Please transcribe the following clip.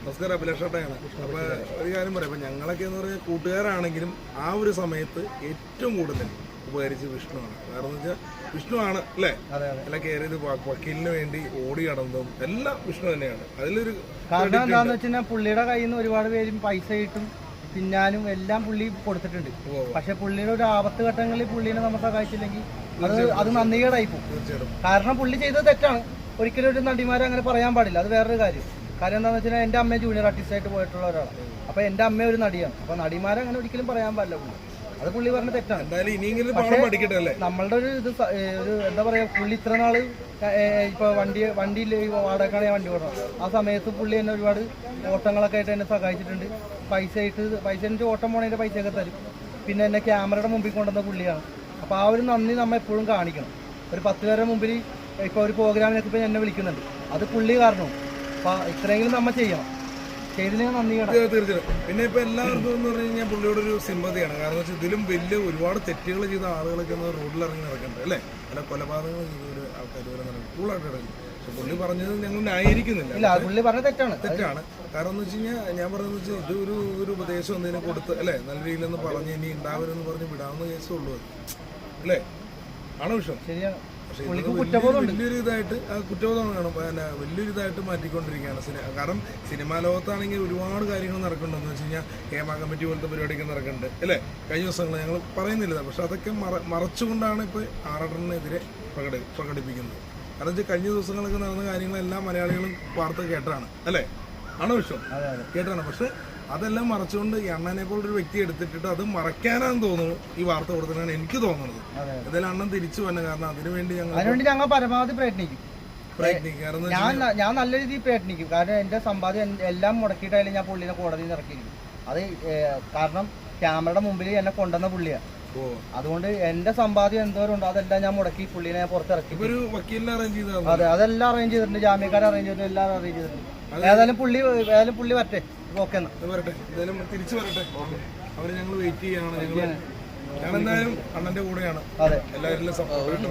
നമസ്കാരം, അഭിലാഷേട്ടയാണ്. അപ്പോൾ ഒരു കാര്യം പറയാം, ഇപ്പം ഞങ്ങളൊക്കെ എന്ന് പറഞ്ഞാൽ കൂട്ടുകാരാണെങ്കിലും ആ ഒരു സമയത്ത് ഏറ്റവും കൂടുതൽ ഉപകരിച്ച് വിഷ്ണുവാണ്. കാരണം എന്ന് വെച്ചാൽ വിഷ്ണുവാണ് അല്ലേ എല്ലാം കയറി ചെയ്ത് വക്കീലിന് വേണ്ടി ഓടി നടന്നതും എല്ലാം വിഷ്ണു തന്നെയാണ്. അതിലൊരു കാരണം എന്താണെന്ന് വെച്ചാൽ പുള്ളിയുടെ കയ്യിൽ നിന്ന് ഒരുപാട് പേരും പൈസ കിട്ടും തിന്നാനും എല്ലാം പുള്ളി കൊടുത്തിട്ടുണ്ട്. പക്ഷെ പുള്ളിയുടെ ഒരു ആപത്ത് ഘട്ടങ്ങളിൽ പുള്ളിനെ നമ്മൾ സഹായിച്ചില്ലെങ്കിൽ അത് നന്ദികേടായി പോകും. കാരണം പുള്ളി ചെയ്തത് തെറ്റാണ്. ഒരിക്കലും ഒരു നടിമാരെ അങ്ങനെ പറയാൻ പാടില്ല. അത് വേറൊരു കാര്യം എന്താണെന്ന് വെച്ചാൽ എൻ്റെ അമ്മ ജൂനിയർ ആർട്ടിസ്റ്റായിട്ട് പോയിട്ടുള്ള ഒരാളാണ്. അപ്പോൾ എൻ്റെ അമ്മ ഒരു നടിയാണ്. അപ്പോൾ നടിമാരെ അങ്ങനെ ഒരിക്കലും പറയാൻ പാടില്ല പുള്ളി. അത് പുള്ളി പറഞ്ഞ തെറ്റാണ്. നമ്മളുടെ ഒരു ഇത് ഒരു എന്താ പറയുക, പുള്ളി ഇത്ര നാള് ഇപ്പോൾ വണ്ടിയിൽ വാടകക്കാണ് ഞാൻ വണ്ടി ഓടണം. ആ സമയത്ത് പുള്ളി എന്നെ ഒരുപാട് ഓട്ടങ്ങളൊക്കെ ആയിട്ട് എന്നെ സഹായിച്ചിട്ടുണ്ട്. പൈസ എനിക്ക് ഓട്ടം പോണതിൻ്റെ പൈസയൊക്കെ തരും. പിന്നെ എന്നെ ക്യാമറയുടെ മുമ്പിൽ കൊണ്ടുവന്ന പുള്ളിയാണ്. അപ്പോൾ ആ ഒരു നന്ദി നമ്മൾ എപ്പോഴും കാണിക്കണം. ഒരു 10 പേരുടെ മുമ്പിൽ ഇപ്പോൾ ഒരു പ്രോഗ്രാമിനൊക്കെ ഇപ്പോൾ എന്നെ വിളിക്കുന്നുണ്ട്. അത് പുള്ളി കാരണവും. അപ്പോൾ ഇത്രയെങ്കിലും നമ്മൾ ചെയ്യണം. ചെയ്തില്ലെങ്കിൽ നന്ദി തീർച്ചയായും. പിന്നെ ഇപ്പൊ എല്ലാവർക്കും എന്ന് പറഞ്ഞു കഴിഞ്ഞാൽ പുള്ളിയോട് ഒരു സിമ്പതിയാണ്. കാരണം വെച്ചാൽ ഇതിലും വലിയ ഒരുപാട് തെറ്റുകൾ ചെയ്ത ആളുകളൊക്കെ റോഡിൽ ഇറങ്ങി നടക്കുന്നുണ്ട് അല്ലേ. പല കൊലപാതകങ്ങൾ ചെയ്ത ഒരു ആൾക്കാർ വരെ നടക്കും കൂളായിട്ട് ഇറങ്ങി. പക്ഷെ പുള്ളി പറഞ്ഞത് ഞങ്ങൾ ന്യായീകരിക്കുന്നില്ല. പുള്ളി പറഞ്ഞത് തെറ്റാണ്. കാരണം എന്ന് വെച്ച് കഴിഞ്ഞാൽ ഞാൻ പറഞ്ഞതെന്ന് വെച്ചാൽ ഇത് ഒരു ഉപദേശം എന്തെങ്കിലും കൊടുത്ത് അല്ലേ, നല്ല രീതിയിലൊന്ന് പറഞ്ഞ് ഇനി ഉണ്ടാവരുതെന്ന് പറഞ്ഞ് വിടാവുന്ന കേസുള്ളൂ അല്ലേ. ആണോ വിഷയം? ശരിയാണ്. വലിയൊരു ഇതായിട്ട് കുറ്റബോധം വേണം, പിന്നെ വലിയൊരു ഇതായിട്ട് മാറ്റിക്കൊണ്ടിരിക്കുകയാണ് കാരണം സിനിമാ ലോകത്താണെങ്കിൽ ഒരുപാട് കാര്യങ്ങൾ നടക്കുന്നുണ്ടെന്ന് വെച്ച് കഴിഞ്ഞാൽ ഹേമ കമ്മിറ്റി പോലത്തെ പരിപാടിയൊക്കെ നടക്കുന്നുണ്ട് അല്ലേ. കഴിഞ്ഞ ദിവസങ്ങൾ ഞങ്ങൾ പറയുന്നില്ല, പക്ഷെ അതൊക്കെ മറച്ചുകൊണ്ടാണ് ഇപ്പോൾ ആറാട്ടനെതിരെ പ്രകടിപ്പിക്കുന്നത്. കാരണം വെച്ചാൽ കഴിഞ്ഞ ദിവസങ്ങളൊക്കെ നടന്ന കാര്യങ്ങളെല്ലാം മലയാളികളും വാർത്ത കേട്ടാണ് അല്ലേ. ആണോ വിഷയം? കേട്ടാണ്. പക്ഷെ അതെല്ലാം മറച്ചുകൊണ്ട് ഈ അണ്ണനെ പോലൊരു വ്യക്തി എടുത്തിട്ട് അത് മറയ്ക്കാനാന്ന് തോന്നുന്നു ഈ വാർത്ത കൊടുത്തതാണ് എനിക്ക് തോന്നുന്നത്. എന്തായാലും അണ്ണൻ തിരിച്ചു വന്നെ, കാരണം അതിനുവേണ്ടി ഞങ്ങൾ പരമാവധി പ്രയത്നിക്കും. ഞാൻ നല്ല രീതിയിൽ പ്രയത്നിക്കും. കാരണം എന്റെ സമ്പാദ്യം എല്ലാം മുടക്കിയിട്ടായാലും ഞാൻ പുള്ളിനെ കോടതിയിൽ നിന്ന് ഇറക്കിയിരിക്കും. അത് കാരണം ക്യാമറയുടെ മുമ്പിൽ എന്നെ കൊണ്ടുവന്ന പുള്ളിയാണ്. അതുകൊണ്ട് എന്റെ സമ്പാദ്യം എന്തോരം ഉണ്ടോ അതെല്ലാം ഞാൻ മുടക്കി പുള്ളിനെ പുറത്തിറക്കി. അതെ, അതെല്ലാം അറേഞ്ച് ചെയ്തിട്ടുണ്ട്. ജാമ്യക്കാരെ അറേഞ്ച് ചെയ്തിട്ടുണ്ട്, എല്ലാം അറേഞ്ച് ചെയ്തിട്ടുണ്ട്. ഏതായാലും പുള്ളി വരട്ടെ. ഓക്കെ, തിരിച്ചു വരട്ടെ. അവര് ഞങ്ങൾ വെയിറ്റ് ചെയ്യാണ്. ഞങ്ങൾ എന്തായാലും അണ്ണന്റെ കൂടെയാണ്. എല്ലാവരിലും സപ്പോർട്ട്.